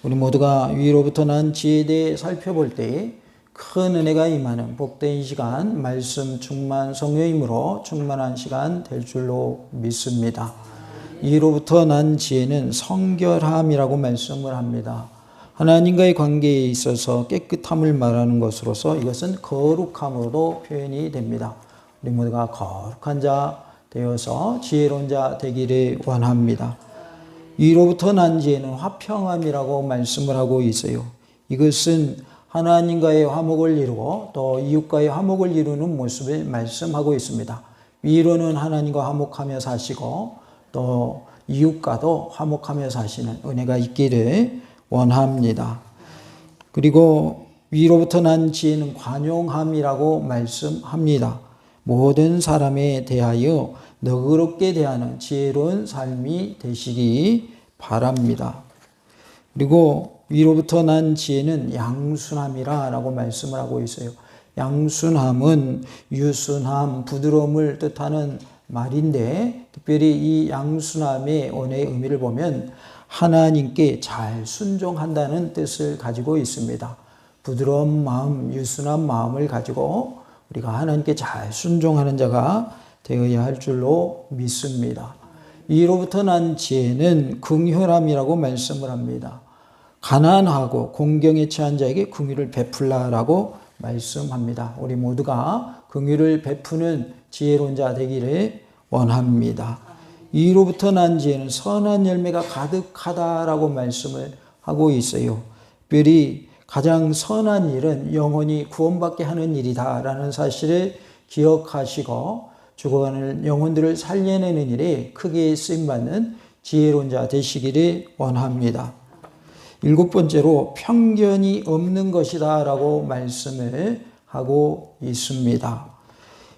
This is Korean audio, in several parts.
우리 모두가 위로부터 난 지혜에 대해 살펴볼 때 큰 은혜가 임하는 복된 시간, 말씀 충만 성령님으로 충만한 시간 될 줄로 믿습니다. 위로부터 난 지혜는 성결함이라고 말씀을 합니다. 하나님과의 관계에 있어서 깨끗함을 말하는 것으로서 이것은 거룩함으로도 표현이 됩니다. 우리 모두가 거룩한 자 되어서 지혜로운 자 되기를 원합니다. 위로부터 난 지혜는 화평함이라고 말씀을 하고 있어요. 이것은 하나님과의 화목을 이루고 또 이웃과의 화목을 이루는 모습을 말씀하고 있습니다. 위로는 하나님과 화목하며 사시고 또 이웃과도 화목하며 사시는 은혜가 있기를 원합니다. 그리고 위로부터 난 지혜는 관용함이라고 말씀합니다. 모든 사람에 대하여 너그럽게 대하는 지혜로운 삶이 되시기 바랍니다. 그리고 위로부터 난 지혜는 양순함이라고 말씀을 하고 있어요. 양순함은 유순함, 부드러움을 뜻하는 말인데 특별히 이 양순함의 원어의 의미를 보면 하나님께 잘 순종한다는 뜻을 가지고 있습니다. 부드러운 마음, 유순한 마음을 가지고 우리가 하나님께 잘 순종하는 자가 되어야 할 줄로 믿습니다. 위로부터 난 지혜는 긍휼함이라고 말씀을 합니다. 가난하고 공경에 처한 자에게 긍휼을 베풀라라고 말씀합니다. 우리 모두가 긍휼을 베푸는 지혜로운 자 되기를 원합니다. 위로부터 난 지혜는 선한 열매가 가득하다라고 말씀을 하고 있어요. 특별히 가장 선한 일은 영혼이 구원받게 하는 일이다라는 사실을 기억하시고 죽어가는 영혼들을 살려내는 일에 크게 쓰임받는 지혜로운 자 되시기를 원합니다. 7번째로 편견이 없는 것이다 라고 말씀을 하고 있습니다.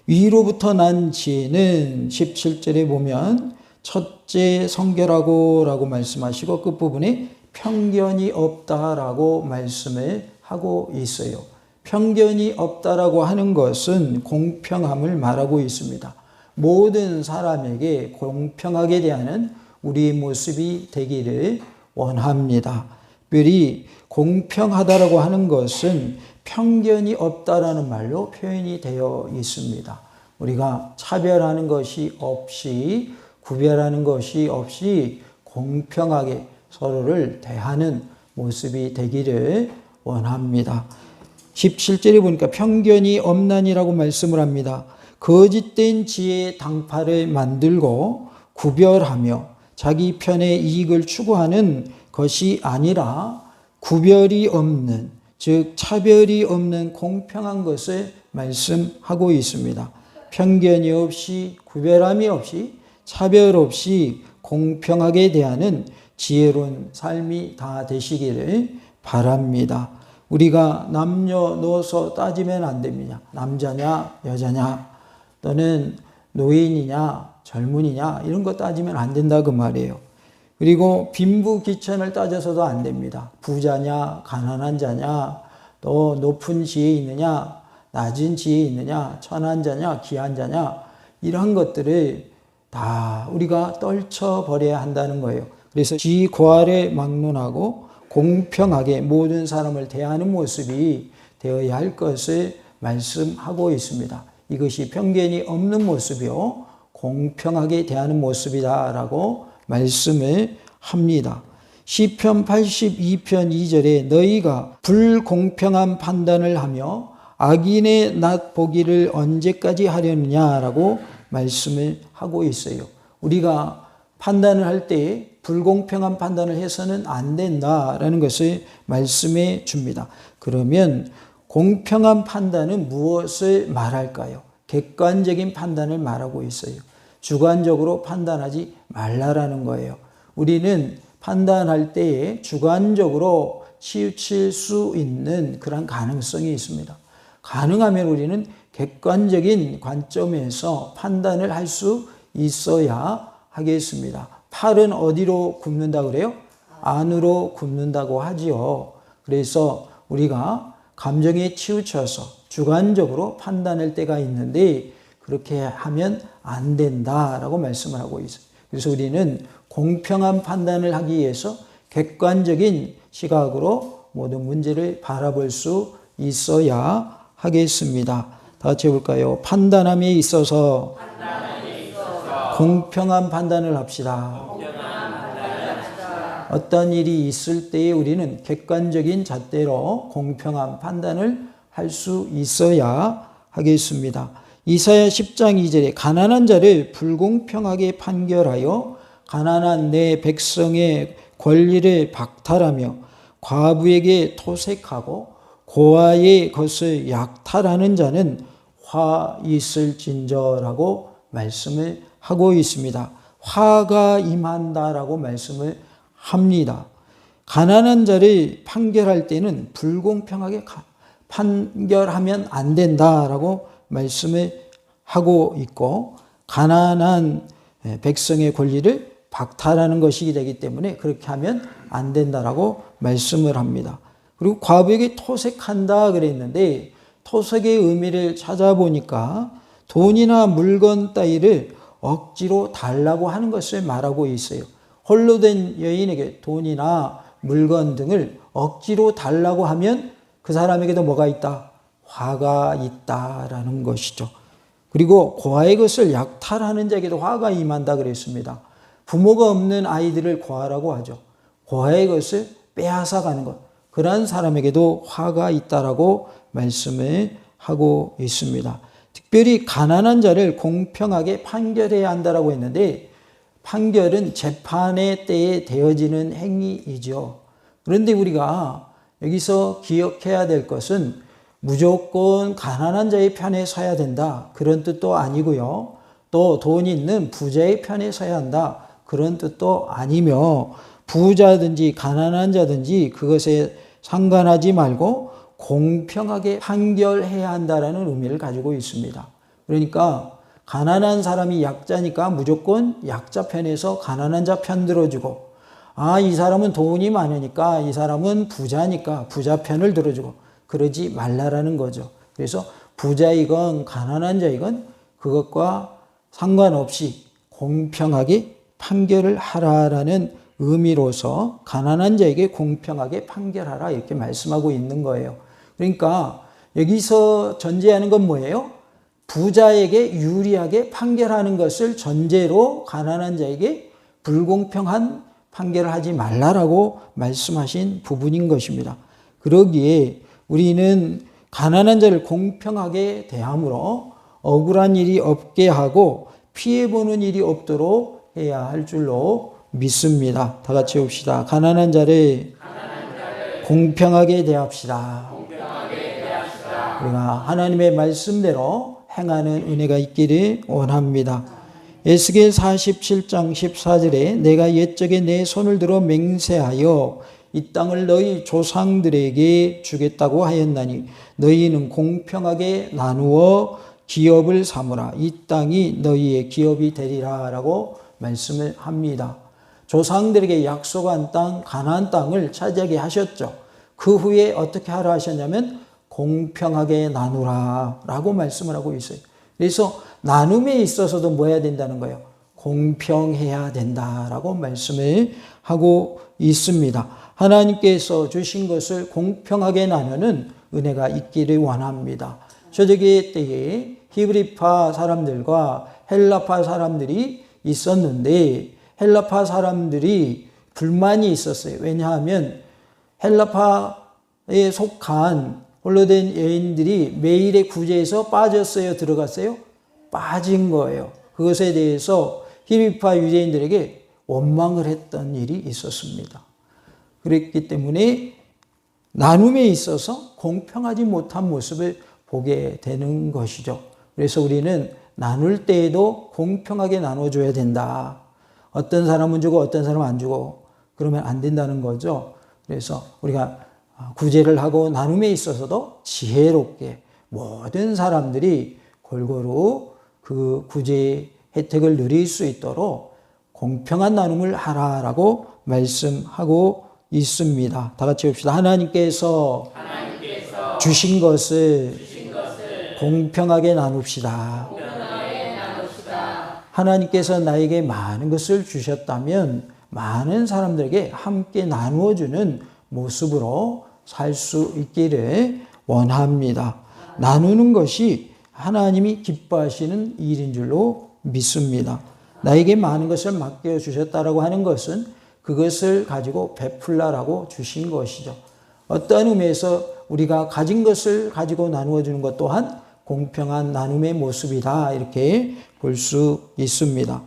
위로부터 난 지혜는 17절에 보면 첫째 성결하고 라고 말씀하시고 끝부분에 편견이 없다라고 말씀을 하고 있어요. 편견이 없다라고 하는 것은 공평함을 말하고 있습니다. 모든 사람에게 공평하게 대하는 우리의 모습이 되기를 원합니다. 특별히 공평하다라고 하는 것은 편견이 없다라는 말로 표현이 되어 있습니다. 우리가 차별하는 것이 없이 구별하는 것이 없이 공평하게 서로를 대하는 모습이 되기를 원합니다. 17절에 보니까 편견이 없나니라고 말씀을 합니다. 거짓된 지혜의 당파를 만들고 구별하며 자기 편의 이익을 추구하는 것이 아니라 구별이 없는, 즉 차별이 없는 공평한 것을 말씀하고 있습니다. 편견이 없이 구별함이 없이 차별 없이 공평하게 대하는 지혜로운 삶이 다 되시기를 바랍니다. 우리가 남녀노소 따지면 안 됩니다. 남자냐 여자냐 또는 노인이냐 젊은이냐 이런 거 따지면 안 된다 그 말이에요. 그리고 빈부귀천을 따져서도 안 됩니다. 부자냐 가난한 자냐 또 높은 지혜에 있느냐 낮은 지혜에 있느냐 천한 자냐 귀한 자냐 이런 것들을 다 우리가 떨쳐버려야 한다는 거예요. 그래서 지고할에 막론하고 공평하게 모든 사람을 대하는 모습이 되어야 할 것을 말씀하고 있습니다. 이것이 편견이 없는 모습이요 공평하게 대하는 모습이다라고 말씀을 합니다. 시편 82편 2절에 너희가 불공평한 판단을 하며 악인의 낯 보기를 언제까지 하려느냐라고 말씀을 하고 있어요. 우리가 판단을 할 때 불공평한 판단을 해서는 안 된다라는 것을 말씀해 줍니다. 그러면 공평한 판단은 무엇을 말할까요? 객관적인 판단을 말하고 있어요. 주관적으로 판단하지 말라라는 거예요. 우리는 판단할 때에 주관적으로 치우칠 수 있는 그런 가능성이 있습니다. 가능하면 우리는 객관적인 관점에서 판단을 할 수 있어야 하겠습니다. 팔은 어디로 굽는다 그래요? 안으로 굽는다고 하지요. 그래서 우리가 감정에 치우쳐서 주관적으로 판단할 때가 있는데 그렇게 하면 안 된다라고 말씀을 하고 있어요. 그래서 우리는 공평한 판단을 하기 위해서 객관적인 시각으로 모든 문제를 바라볼 수 있어야 하겠습니다. 다 같이 해볼까요? 판단함에 있어서 공평한 판단을 합시다. 어떤 일이 있을 때에 우리는 객관적인 잣대로 공평한 판단을 할 수 있어야 하겠습니다. 이사야 10장 2절에 가난한 자를 불공평하게 판결하여 가난한 내 백성의 권리를 박탈하며 과부에게 토색하고 고아의 것을 약탈하는 자는 화 있을진저라고 말씀을 하고 있습니다. 화가 임한다라고 말씀을 합니다. 가난한 자를 판결할 때는 불공평하게 판결하면 안 된다라고 말씀을 하고 있고, 가난한 백성의 권리를 박탈하는 것이기 되기 때문에 그렇게 하면 안 된다라고 말씀을 합니다. 그리고 과부에게 토색한다 그랬는데, 토색의 의미를 찾아보니까 돈이나 물건 따위를 억지로 달라고 하는 것을 말하고 있어요. 홀로 된 여인에게 돈이나 물건 등을 억지로 달라고 하면 그 사람에게도 뭐가 있다? 화가 있다라는 것이죠. 그리고 고아의 것을 약탈하는 자에게도 화가 임한다 그랬습니다. 부모가 없는 아이들을 고아라고 하죠. 고아의 것을 빼앗아가는 것, 그러한 사람에게도 화가 있다라고 말씀을 하고 있습니다. 특별히 가난한 자를 공평하게 판결해야 한다라고 했는데, 판결은 재판의 때에 되어지는 행위이죠. 그런데 우리가 여기서 기억해야 될 것은 무조건 가난한 자의 편에 서야 된다, 그런 뜻도 아니고요. 또 돈 있는 부자의 편에 서야 한다, 그런 뜻도 아니며, 부자든지 가난한 자든지 그것에 상관하지 말고 공평하게 판결해야 한다라는 의미를 가지고 있습니다. 그러니까 가난한 사람이 약자니까 무조건 약자 편에서 가난한 자 편 들어주고, 이 사람은 돈이 많으니까 이 사람은 부자니까 부자 편을 들어주고, 그러지 말라라는 거죠. 그래서 부자이건 가난한 자이건 그것과 상관없이 공평하게 판결을 하라라는 의미로서 가난한 자에게 공평하게 판결하라, 이렇게 말씀하고 있는 거예요. 그러니까 여기서 전제하는 건 뭐예요? 부자에게 유리하게 판결하는 것을 전제로 가난한 자에게 불공평한 판결을 하지 말라라고 말씀하신 부분인 것입니다. 그러기에 우리는 가난한 자를 공평하게 대함으로 억울한 일이 없게 하고 피해보는 일이 없도록 해야 할 줄로 믿습니다. 다 같이 봅시다. 가난한 자를 공평하게 대합시다. 우리가 하나님의 말씀대로 행하는 은혜가 있기를 원합니다. 에스겔 47장 14절에 내가 옛적에 내 손을 들어 맹세하여 이 땅을 너희 조상들에게 주겠다고 하였나니 너희는 공평하게 나누어 기업을 삼으라. 이 땅이 너희의 기업이 되리라 라고 말씀을 합니다. 조상들에게 약속한 땅, 가나안 땅을 차지하게 하셨죠. 그 후에 어떻게 하라 하셨냐면 공평하게 나누라 라고 말씀을 하고 있어요. 그래서 나눔에 있어서도 뭐 해야 된다는 거예요? 공평해야 된다라고 말씀을 하고 있습니다. 하나님께서 주신 것을 공평하게 나누는 은혜가 있기를 원합니다. 초대교회 때에 히브리파 사람들과 헬라파 사람들이 있었는데 헬라파 사람들이 불만이 있었어요. 왜냐하면 헬라파에 속한 홀로 된 여인들이 매일의 구제에서 빠졌어요? 들어갔어요? 빠진 거예요. 그것에 대해서 히브리파 유대인들에게 원망을 했던 일이 있었습니다. 그랬기 때문에 나눔에 있어서 공평하지 못한 모습을 보게 되는 것이죠. 그래서 우리는 나눌 때에도 공평하게 나눠줘야 된다. 어떤 사람은 주고 어떤 사람은 안 주고 그러면 안 된다는 거죠. 그래서 우리가 구제를 하고 나눔에 있어서도 지혜롭게 모든 사람들이 골고루 그 구제 혜택을 누릴 수 있도록 공평한 나눔을 하라라고 말씀하고 있습니다. 다 같이 봅시다. 하나님께서 주신 것을 공평하게 나눕시다. 하나님께서 나에게 많은 것을 주셨다면 많은 사람들에게 함께 나누어주는 모습으로 살 수 있기를 원합니다. 나누는 것이 하나님이 기뻐하시는 일인 줄로 믿습니다. 나에게 많은 것을 맡겨주셨다라고 하는 것은 그것을 가지고 베풀라라고 주신 것이죠. 어떠한 의미에서 우리가 가진 것을 가지고 나누어 주는 것 또한 공평한 나눔의 모습이다, 이렇게 볼 수 있습니다.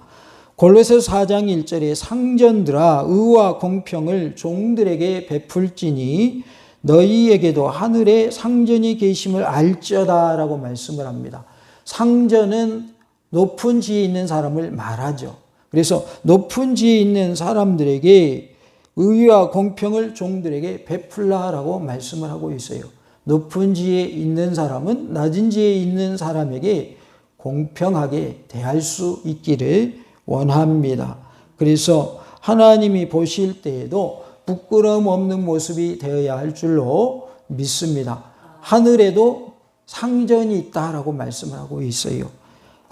골로새서 4장 1절에 상전들아 의와 공평을 종들에게 베풀지니 너희에게도 하늘에 상전이 계심을 알지어다라고 말씀을 합니다. 상전은 높은 지위에 있는 사람을 말하죠. 그래서 높은 지위에 있는 사람들에게 의와 공평을 종들에게 베풀라라고 말씀을 하고 있어요. 높은 지위에 있는 사람은 낮은 지위에 있는 사람에게 공평하게 대할 수 있기를 원합니다. 그래서 하나님이 보실 때에도 부끄러움 없는 모습이 되어야 할 줄로 믿습니다. 하늘에도 상전이 있다라고 말씀을 하고 있어요.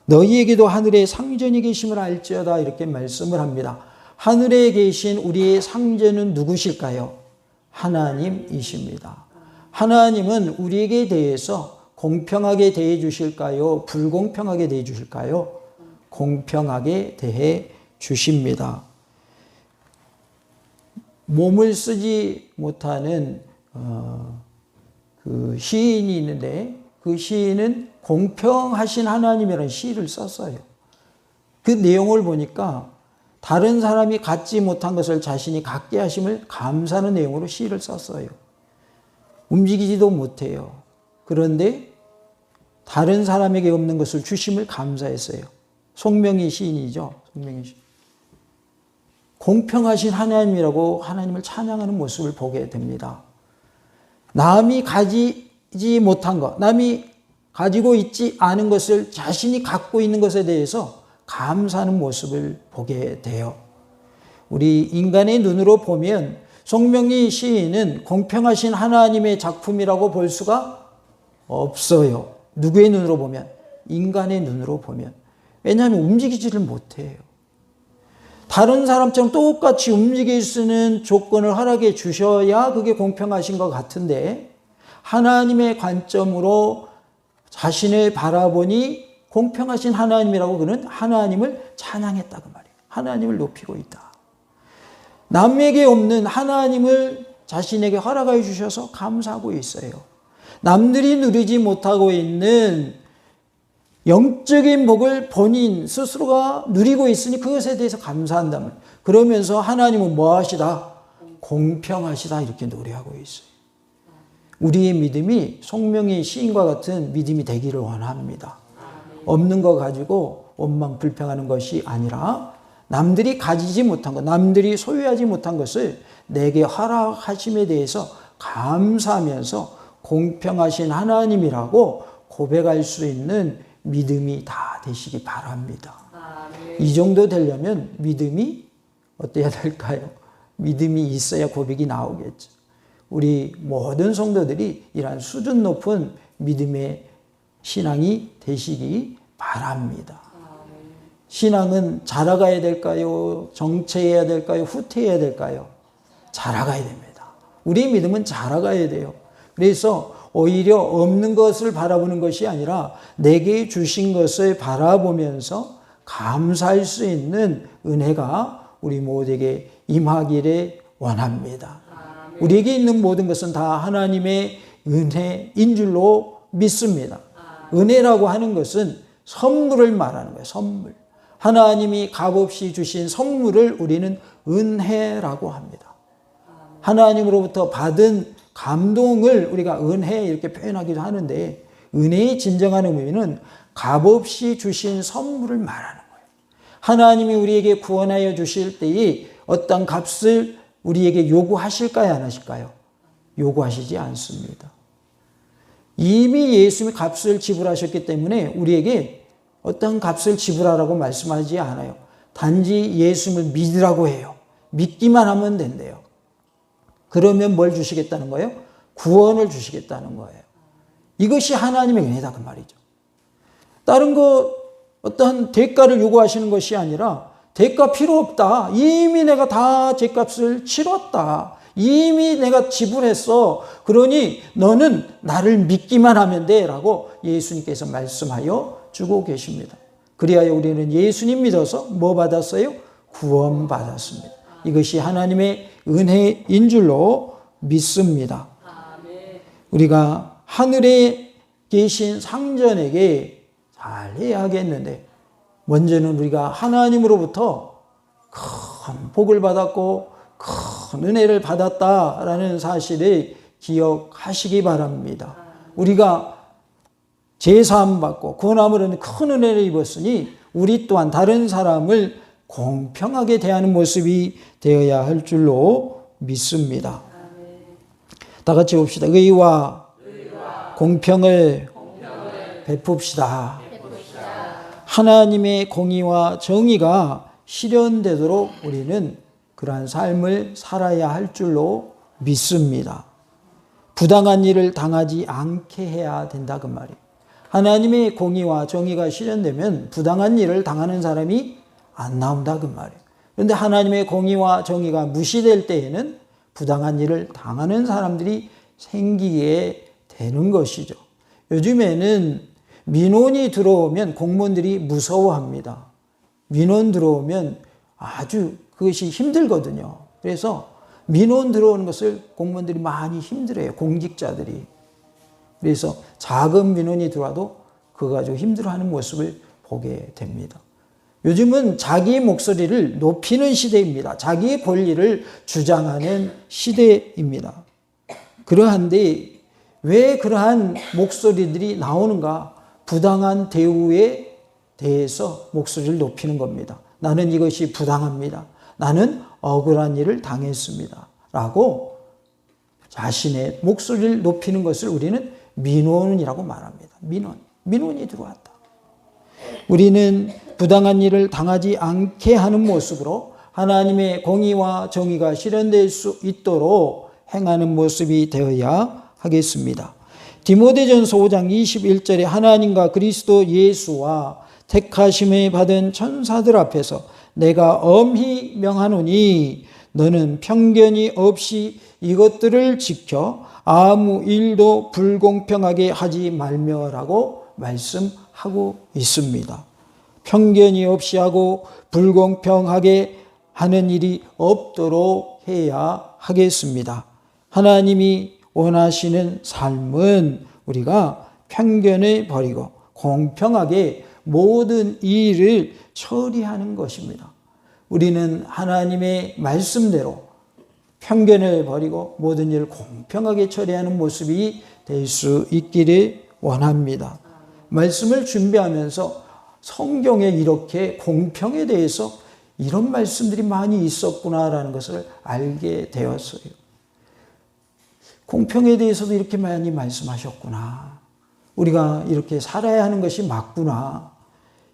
너희에게도 하늘에 상전이 계심을 알지어다, 이렇게 말씀을 합니다. 하늘에 계신 우리의 상전은 누구실까요? 하나님이십니다. 하나님은 우리에게 대해서 공평하게 대해 주실까요? 불공평하게 대해 주실까요? 공평하게 대해 주십니다. 몸을 쓰지 못하는 그 시인이 있는데 그 시인은 공평하신 하나님이라는 시를 썼어요. 그 내용을 보니까 다른 사람이 갖지 못한 것을 자신이 갖게 하심을 감사하는 내용으로 시를 썼어요. 움직이지도 못해요. 그런데 다른 사람에게 없는 것을 주심을 감사했어요. 송명희 시인이죠. 송명희 시인. 공평하신 하나님이라고 하나님을 찬양하는 모습을 보게 됩니다. 남이 가지지 못한 것, 남이 가지고 있지 않은 것을 자신이 갖고 있는 것에 대해서 감사하는 모습을 보게 돼요. 우리 인간의 눈으로 보면 송명희 시인은 공평하신 하나님의 작품이라고 볼 수가 없어요. 누구의 눈으로 보면? 인간의 눈으로 보면. 왜냐하면 움직이지를 못해요. 다른 사람처럼 똑같이 움직일 수 있는 조건을 허락해 주셔야 그게 공평하신 것 같은데 하나님의 관점으로 자신을 바라보니 공평하신 하나님이라고 그는 하나님을 찬양했다고 말이에요. 하나님을 높이고 있다. 남에게 없는 하나님을 자신에게 허락해 주셔서 감사하고 있어요. 남들이 누리지 못하고 있는 영적인 복을 본인 스스로가 누리고 있으니 그것에 대해서 감사한다면 그러면서 하나님은 뭐 하시다? 공평하시다, 이렇게 노래하고 있어요. 우리의 믿음이 송명희 시인과 같은 믿음이 되기를 원합니다. 없는 거 가지고 원망 불평하는 것이 아니라 남들이 가지지 못한 것, 남들이 소유하지 못한 것을 내게 허락하심에 대해서 감사하면서 공평하신 하나님이라고 고백할 수 있는 믿음이 다 되시기 바랍니다. 이 정도 되려면 믿음이 어때야 될까요? 믿음이 있어야 고백이 나오겠죠. 우리 모든 성도들이 이러한 수준 높은 믿음의 신앙이 되시기 바랍니다. 신앙은 자라가야 될까요? 정체해야 될까요? 후퇴해야 될까요? 자라가야 됩니다. 우리 믿음은 자라가야 돼요. 그래서 오히려 없는 것을 바라보는 것이 아니라 내게 주신 것을 바라보면서 감사할 수 있는 은혜가 우리 모두에게 임하기를 원합니다. 우리에게 있는 모든 것은 다 하나님의 은혜인 줄로 믿습니다. 은혜라고 하는 것은 선물을 말하는 거예요. 선물. 하나님이 값없이 주신 선물을 우리는 은혜라고 합니다. 하나님으로부터 받은 감동을 우리가 은혜 이렇게 표현하기도 하는데 은혜의 진정한 의미는 값없이 주신 선물을 말하는 거예요. 하나님이 우리에게 구원하여 주실 때에 어떤 값을 우리에게 요구하실까요? 안 하실까요? 요구하시지 않습니다. 이미 예수님이 값을 지불하셨기 때문에 우리에게 어떤 값을 지불하라고 말씀하지 않아요. 단지 예수님을 믿으라고 해요. 믿기만 하면 된대요. 그러면 뭘 주시겠다는 거예요? 구원을 주시겠다는 거예요. 이것이 하나님의 은혜다, 그 말이죠. 다른 거 어떤 대가를 요구하시는 것이 아니라 대가 필요 없다. 이미 내가 다 죄값을 치렀다. 이미 내가 지불했어. 그러니 너는 나를 믿기만 하면 돼. 라고 예수님께서 말씀하여 주고 계십니다. 그리하여 우리는 예수님 믿어서 뭐 받았어요? 구원 받았습니다. 이것이 하나님의 은혜인 줄로 믿습니다. 우리가 하늘에 계신 상전에게 잘해야 하겠는데, 먼저는 우리가 하나님으로부터 큰 복을 받았고 큰 은혜를 받았다라는 사실을 기억하시기 바랍니다. 우리가 제사함 받고 구원함으로는 큰 은혜를 입었으니 우리 또한 다른 사람을 공평하게 대하는 모습이 되어야 할 줄로 믿습니다. 다 같이 봅시다. 의와 공평을 베풉시다. 하나님의 공의와 정의가 실현되도록 우리는 그러한 삶을 살아야 할 줄로 믿습니다. 부당한 일을 당하지 않게 해야 된다 그 말이에요. 하나님의 공의와 정의가 실현되면 부당한 일을 당하는 사람이 안 나온다 그 말이에요. 그런데 하나님의 공의와 정의가 무시될 때에는 부당한 일을 당하는 사람들이 생기게 되는 것이죠. 요즘에는 민원이 들어오면 공무원들이 무서워합니다. 민원 들어오면 아주 그것이 힘들거든요. 그래서 민원 들어오는 것을 공무원들이 많이 힘들어해요. 공직자들이. 그래서 작은 민원이 들어와도 그거 가지고 힘들어하는 모습을 보게 됩니다. 요즘은 자기 목소리를 높이는 시대입니다. 자기의 권리를 주장하는 시대입니다. 그러한데 왜 그러한 목소리들이 나오는가? 부당한 대우에 대해서 목소리를 높이는 겁니다. 나는 이것이 부당합니다. 나는 억울한 일을 당했습니다. 라고 자신의 목소리를 높이는 것을 우리는 민원이라고 말합니다. 민원이 들어왔다. 우리는 부당한 일을 당하지 않게 하는 모습으로 하나님의 공의와 정의가 실현될 수 있도록 행하는 모습이 되어야 하겠습니다. 디모데전서 5장 21절에 하나님과 그리스도 예수와 택하심을 받은 천사들 앞에서 내가 엄히 명하노니 너는 편견이 없이 이것들을 지켜 아무 일도 불공평하게 하지 말며라고 말씀하고 있습니다. 편견이 없이 하고 불공평하게 하는 일이 없도록 해야 하겠습니다. 하나님이 원하시는 삶은 우리가 편견을 버리고 공평하게 모든 일을 처리하는 것입니다. 우리는 하나님의 말씀대로 편견을 버리고 모든 일을 공평하게 처리하는 모습이 될 수 있기를 원합니다. 말씀을 준비하면서 성경에 이렇게 공평에 대해서 이런 말씀들이 많이 있었구나라는 것을 알게 되었어요. 공평에 대해서도 이렇게 많이 말씀하셨구나. 우리가 이렇게 살아야 하는 것이 맞구나.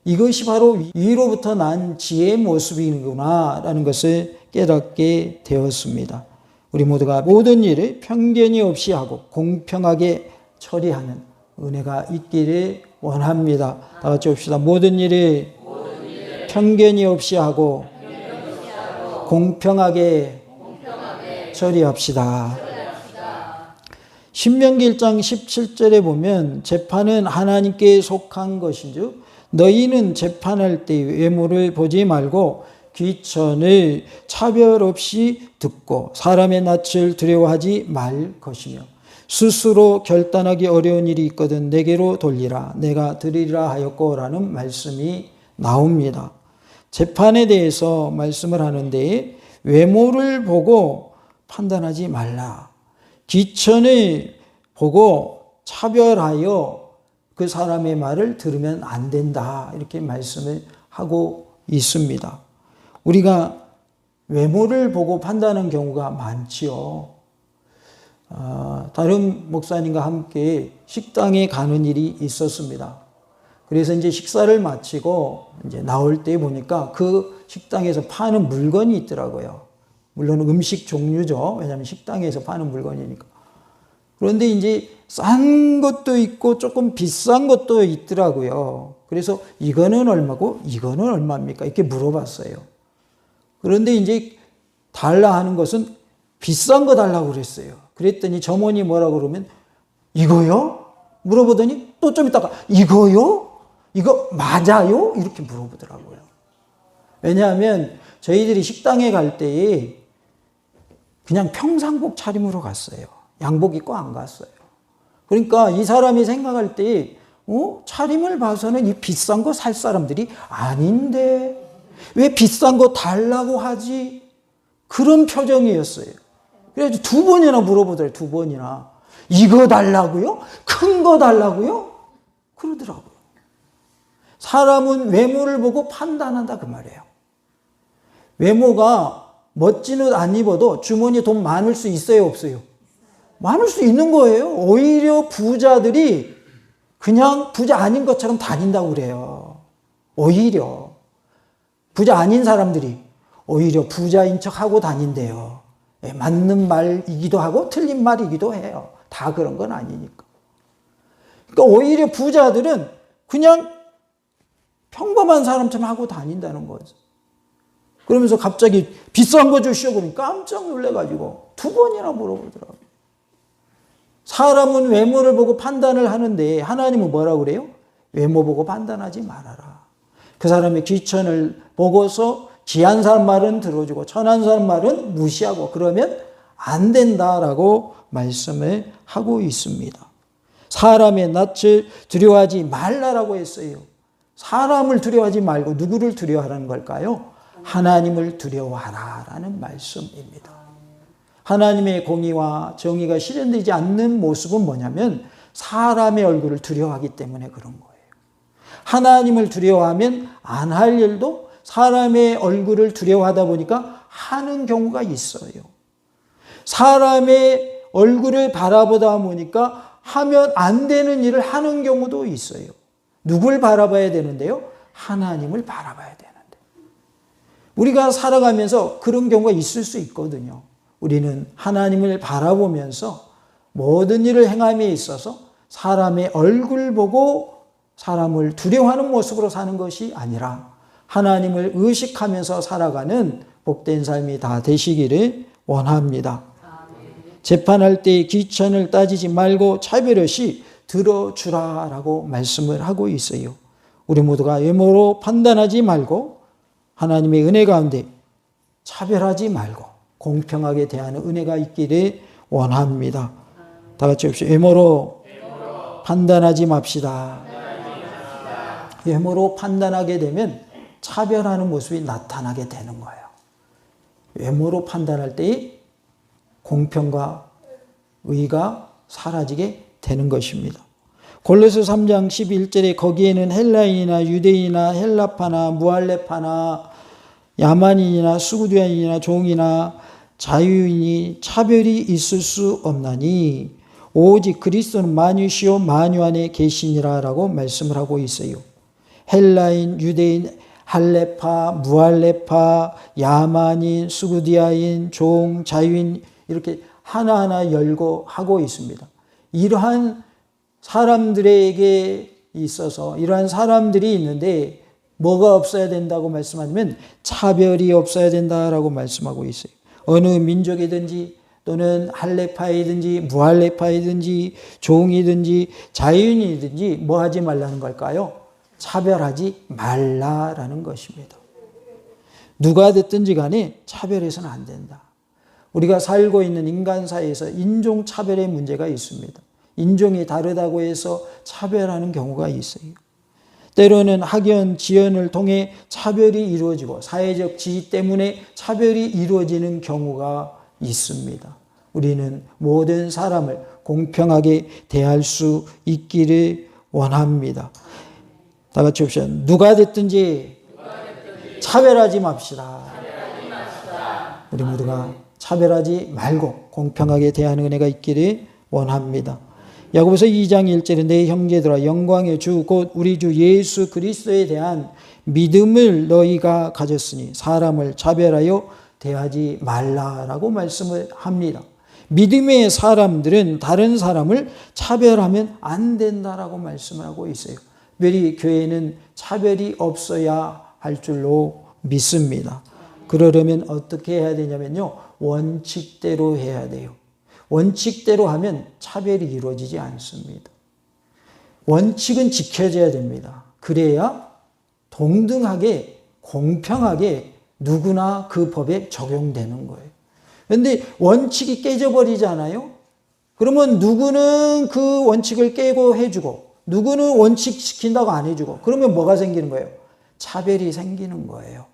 이것이 바로 위로부터 난 지혜의 모습이구나 라는 것을 깨닫게 되었습니다. 우리 모두가 모든 일을 편견이 없이 하고 공평하게 처리하는 은혜가 있기를 원합니다. 다 같이 봅시다. 모든 일을 편견이 없이 하고 공평하게 처리합시다. 신명기 1장 17절에 보면 재판은 하나님께 속한 것인즉 너희는 재판할 때 외모를 보지 말고 귀천을 차별 없이 듣고 사람의 낯을 두려워하지 말 것이며 스스로 결단하기 어려운 일이 있거든 내게로 돌리라 내가 드리리라 하였고 라는 말씀이 나옵니다. 재판에 대해서 말씀을 하는데 외모를 보고 판단하지 말라. 귀천을 보고 차별하여 그 사람의 말을 들으면 안 된다. 이렇게 말씀을 하고 있습니다. 우리가 외모를 보고 판단하는 경우가 많지요. 다른 목사님과 함께 식당에 가는 일이 있었습니다. 그래서 이제 식사를 마치고 이제 나올 때 보니까 그 식당에서 파는 물건이 있더라고요. 물론 음식 종류죠. 왜냐하면 식당에서 파는 물건이니까. 그런데 이제 싼 것도 있고 조금 비싼 것도 있더라고요. 그래서 이거는 얼마고 이거는 얼마입니까? 이렇게 물어봤어요. 그런데 이제 달라 하는 것은 비싼 거 달라고 그랬어요. 그랬더니 점원이 뭐라고 그러면 이거요? 물어보더니 또 좀 있다가 이거요? 이거 맞아요? 이렇게 물어보더라고요. 왜냐하면 저희들이 식당에 갈 때에 그냥 평상복 차림으로 갔어요. 양복 입고 안 갔어요. 그러니까 이 사람이 생각할 때 차림을 봐서는 이 비싼 거 살 사람들이 아닌데 왜 비싼 거 달라고 하지? 그런 표정이었어요. 그래서 두 번이나 물어보더래요. 두 번이나. 이거 달라고요? 큰 거 달라고요? 그러더라고요. 사람은 외모를 보고 판단한다 그 말이에요. 외모가 멋진 옷 안 입어도 주머니에 돈 많을 수 있어요, 없어요? 많을 수 있는 거예요. 오히려 부자들이 그냥 부자 아닌 것처럼 다닌다고 그래요. 오히려 부자 아닌 사람들이 오히려 부자인 척하고 다닌대요. 맞는 말이기도 하고 틀린 말이기도 해요. 다 그런 건 아니니까. 그러니까 오히려 부자들은 그냥 평범한 사람처럼 하고 다닌다는 거죠. 그러면서 갑자기 비싼 거 주시오 그러니 깜짝 놀래가지고 두 번이나 물어보더라고요. 사람은 외모를 보고 판단을 하는데 하나님은 뭐라고 그래요? 외모 보고 판단하지 말아라. 그 사람의 귀천을 보고서 귀한 사람 말은 들어주고 천한 사람 말은 무시하고 그러면 안 된다라고 말씀을 하고 있습니다. 사람의 낯을 두려워하지 말라라고 했어요. 사람을 두려워하지 말고 누구를 두려워하라는 걸까요? 하나님을 두려워하라라는 말씀입니다. 하나님의 공의와 정의가 실현되지 않는 모습은 뭐냐면 사람의 얼굴을 두려워하기 때문에 그런 거예요. 하나님을 두려워하면 안 할 일도 사람의 얼굴을 두려워하다 보니까 하는 경우가 있어요. 사람의 얼굴을 바라보다 보니까 하면 안 되는 일을 하는 경우도 있어요. 누굴 바라봐야 되는데요? 하나님을 바라봐야 되는데. 우리가 살아가면서 그런 경우가 있을 수 있거든요. 우리는 하나님을 바라보면서 모든 일을 행함에 있어서 사람의 얼굴 보고 사람을 두려워하는 모습으로 사는 것이 아니라 하나님을 의식하면서 살아가는 복된 삶이 다 되시기를 원합니다. 재판할 때 귀천을 따지지 말고 차별 없이 들어주라라고 말씀을 하고 있어요. 우리 모두가 외모로 판단하지 말고 하나님의 은혜 가운데 차별하지 말고 공평하게 대하는 은혜가 있기를 원합니다. 다 같이 합시다. 외모로 판단하지 맙시다. 외모로 판단하게 되면 차별하는 모습이 나타나게 되는 거예요. 외모로 판단할 때 공평과 의가 사라지게 되는 것입니다. 골로새 3장 11절에 거기에는 헬라인이나 유대인이나 헬라파나 무할레파나 야만인이나 수구디아인이나 종이나 자유인이 차별이 있을 수 없나니 오직 그리스도는 만유시요 만유 안에 계시니라 라고 말씀을 하고 있어요. 헬라인, 유대인, 할레파, 무할레파, 야만인, 수구디아인, 종, 자유인 이렇게 하나하나 열고 하고 있습니다. 이러한 사람들에게 있어서 이러한 사람들이 있는데 뭐가 없어야 된다고 말씀하면 차별이 없어야 된다라고 말씀하고 있어요. 어느 민족이든지 또는 할레파이든지 무할레파이든지 종이든지 자유인이든지 뭐 하지 말라는 걸까요? 차별하지 말라라는 것입니다. 누가 됐든지 간에 차별해서는 안 된다. 우리가 살고 있는 인간 사이에서 인종차별의 문제가 있습니다. 인종이 다르다고 해서 차별하는 경우가 있어요. 때로는 학연, 지연을 통해 차별이 이루어지고 사회적 지위 때문에 차별이 이루어지는 경우가 있습니다. 우리는 모든 사람을 공평하게 대할 수 있기를 원합니다. 다 같이 합시다. 누가 됐든지 차별하지 맙시다. 우리 모두가 차별하지 말고 공평하게 대하는 은혜가 있기를 원합니다. 야고보서 2장 1절에 내 형제들아 영광의 주 곧 우리 주 예수 그리스도에 대한 믿음을 너희가 가졌으니 사람을 차별하여 대하지 말라라고 말씀을 합니다. 믿음의 사람들은 다른 사람을 차별하면 안 된다라고 말씀을 하고 있어요. 특별히 교회는 차별이 없어야 할 줄로 믿습니다. 그러려면 어떻게 해야 되냐면요. 원칙대로 해야 돼요. 원칙대로 하면 차별이 이루어지지 않습니다. 원칙은 지켜져야 됩니다. 그래야 동등하게 공평하게 누구나 그 법에 적용되는 거예요. 그런데 원칙이 깨져버리잖아요. 그러면 누구는 그 원칙을 깨고 해주고 누구는 원칙 지킨다고 안 해주고 그러면 뭐가 생기는 거예요? 차별이 생기는 거예요.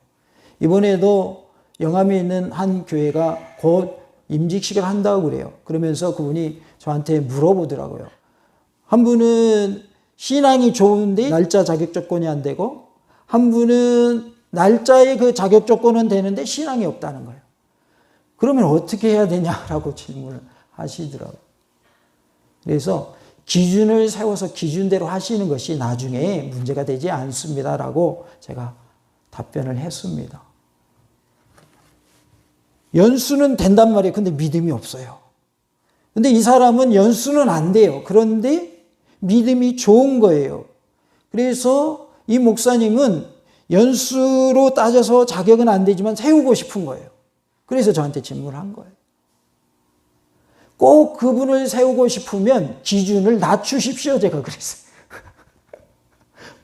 이번에도 영암에 있는 한 교회가 곧 임직식을 한다고 그래요. 그러면서 그분이 저한테 물어보더라고요. 한 분은 신앙이 좋은데 날짜 자격 조건이 안 되고 한 분은 날짜의 그 자격 조건은 되는데 신앙이 없다는 거예요. 그러면 어떻게 해야 되냐라고 질문을 하시더라고요. 그래서 기준을 세워서 기준대로 하시는 것이 나중에 문제가 되지 않습니다라고 제가 답변을 했습니다. 연수는 된단 말이에요. 근데 믿음이 없어요. 근데 이 사람은 연수는 안 돼요. 그런데 믿음이 좋은 거예요. 그래서 이 목사님은 연수로 따져서 자격은 안 되지만 세우고 싶은 거예요. 그래서 저한테 질문을 한 거예요. 꼭 그분을 세우고 싶으면 기준을 낮추십시오. 제가 그랬어요.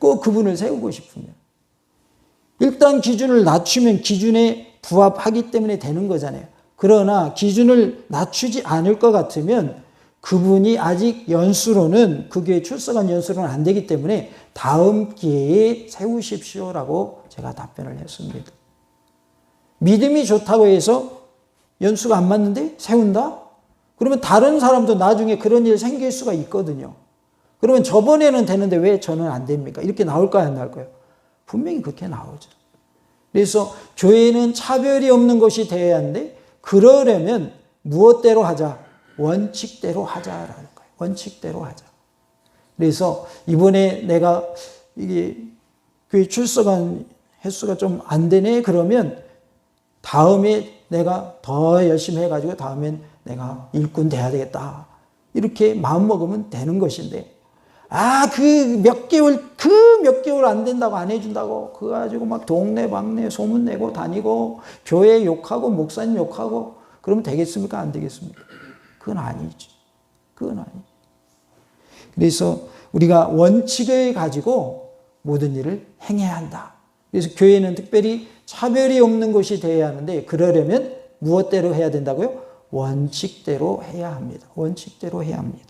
꼭 그분을 세우고 싶으면. 일단 기준을 낮추면 기준에 부합하기 때문에 되는 거잖아요. 그러나 기준을 낮추지 않을 것 같으면 그분이 아직 연수로는 그 교회 출석한 연수로는 안 되기 때문에 다음 기회에 세우십시오라고 제가 답변을 했습니다. 믿음이 좋다고 해서 연수가 안 맞는데 세운다? 그러면 다른 사람도 나중에 그런 일 생길 수가 있거든요. 그러면 저번에는 되는데 왜 저는 안 됩니까? 이렇게 나올까요? 안 나올까요? 분명히 그렇게 나오죠. 그래서 교회는 차별이 없는 것이 되어야 하는데 그러려면 무엇대로 하자? 원칙대로 하자라는 거예요. 원칙대로 하자. 그래서 이번에 내가 이게 교회 출석한 횟수가 좀 안 되네 그러면 다음에 내가 더 열심히 해가지고 다음엔 내가 일꾼 돼야 되겠다. 이렇게 마음먹으면 되는 것인데 그 몇 개월 안 된다고 안 해준다고 그거 가지고 막 동네 방네 소문내고 다니고 교회 욕하고 목사님 욕하고 그러면 되겠습니까? 안 되겠습니까? 그건 아니죠. 그건 아니죠. 그래서 우리가 원칙을 가지고 모든 일을 행해야 한다. 그래서 교회는 특별히 차별이 없는 것이 되어야 하는데 그러려면 무엇대로 해야 된다고요? 원칙대로 해야 합니다. 원칙대로 해야 합니다.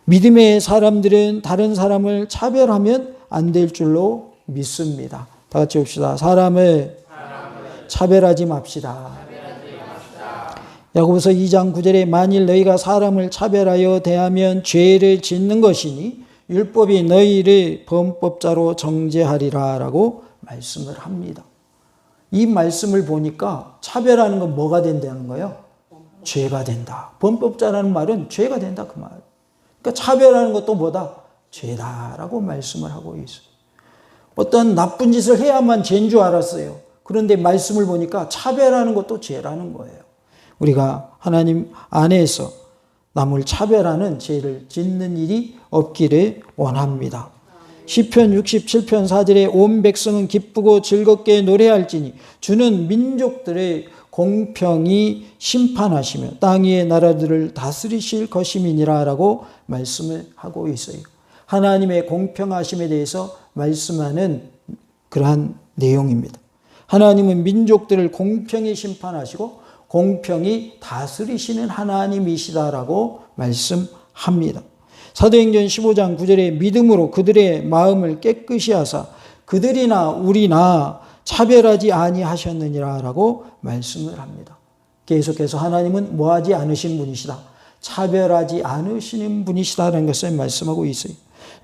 믿음의 사람들은 다른 사람을 차별하면 안 될 줄로 믿습니다. 다 같이 봅시다. 사람을 차별하지 맙시다. 야고보서 2장 9절에 만일 너희가 사람을 차별하여 대하면 죄를 짓는 것이니 율법이 너희를 범법자로 정죄하리라 라고 말씀을 합니다. 이 말씀을 보니까 차별하는 건 뭐가 된다는 거예요? 죄가 된다. 범법자라는 말은 죄가 된다 그 말. 그러니까 차별하는 것도 뭐다? 죄다라고 말씀을 하고 있어요. 어떤 나쁜 짓을 해야만 죄인 줄 알았어요. 그런데 말씀을 보니까 차별하는 것도 죄라는 거예요. 우리가 하나님 안에서 남을 차별하는 죄를 짓는 일이 없기를 원합니다. 시편 67편 4절에 온 백성은 기쁘고 즐겁게 노래할지니 주는 민족들의 공평히 심판하시며 땅 위의 나라들을 다스리실 것임이니라 라고 말씀을 하고 있어요. 하나님의 공평하심에 대해서 말씀하는 그러한 내용입니다. 하나님은 민족들을 공평히 심판하시고 공평히 다스리시는 하나님이시다라고 말씀합니다. 사도행전 15장 9절에 믿음으로 그들의 마음을 깨끗이 하사 그들이나 우리나 차별하지 아니하셨느니라라고 말씀을 합니다. 계속해서 하나님은 뭐하지 않으신 분이시다. 차별하지 않으시는 분이시다라는 것을 말씀하고 있어요.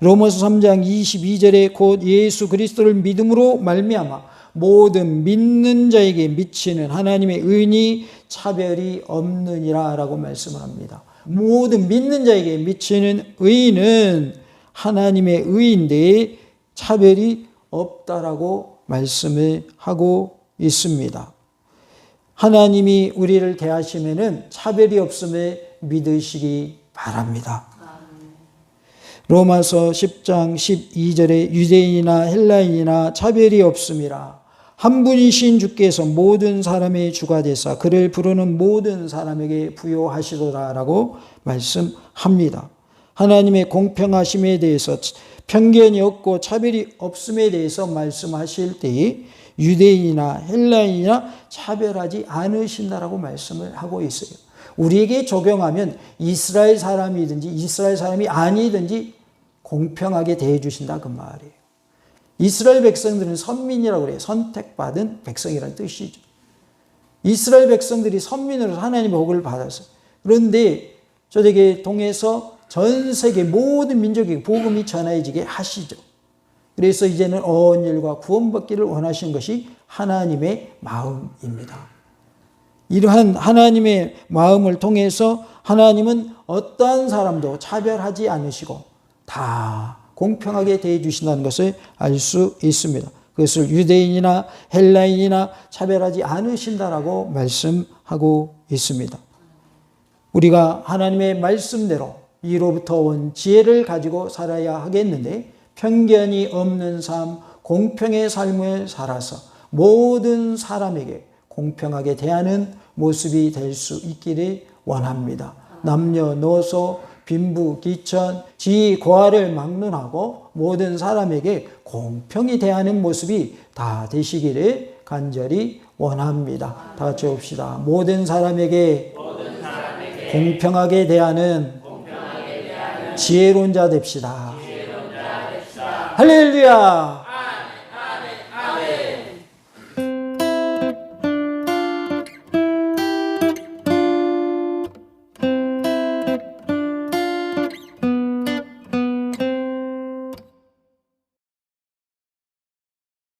로마서 3장 22절에 곧 예수 그리스도를 믿음으로 말미암아 모든 믿는 자에게 미치는 하나님의 의인이 차별이 없느니라라고 말씀을 합니다. 모든 믿는 자에게 미치는 의인은 하나님의 의인데 차별이 없다라고 말씀을 하고 있습니다. 하나님이 우리를 대하시면은 차별이 없음을 믿으시기 바랍니다. 로마서 10장 12절에 유대인이나 헬라인이나 차별이 없음이라 한 분이신 주께서 모든 사람의 주가 되사 그를 부르는 모든 사람에게 부요하시도다라고 말씀합니다. 하나님의 공평하심에 대해서 편견이 없고 차별이 없음에 대해서 말씀하실 때에 유대인이나 헬라인이나 차별하지 않으신다라고 말씀을 하고 있어요. 우리에게 적용하면 이스라엘 사람이든지 이스라엘 사람이 아니든지 공평하게 대해 주신다 그 말이에요. 이스라엘 백성들은 선민이라고 그래요. 선택받은 백성이라는 뜻이죠. 이스라엘 백성들이 선민으로서 하나님의 복을 받았어요. 그런데 저에게 통해서 전 세계 모든 민족에게 복음이 전해지게 하시죠. 그래서 이제는 언일과 구원받기를 원하신 것이 하나님의 마음입니다. 이러한 하나님의 마음을 통해서 하나님은 어떠한 사람도 차별하지 않으시고 다 공평하게 대해 주신다는 것을 알 수 있습니다. 그것을 유대인이나 헬라인이나 차별하지 않으신다라고 말씀하고 있습니다. 우리가 하나님의 말씀대로 이로부터 온 지혜를 가지고 살아야 하겠는데 편견이 없는 삶, 공평의 삶을 살아서 모든 사람에게 공평하게 대하는 모습이 될 수 있기를 원합니다. 남녀노소, 빈부귀천, 지위고하를 막론하고 모든 사람에게 공평히 대하는 모습이 다 되시기를 간절히 원합니다. 다 같이 봅시다. 모든 사람에게 공평하게 대하는 지혜로운 자 됩시다. 할렐루야!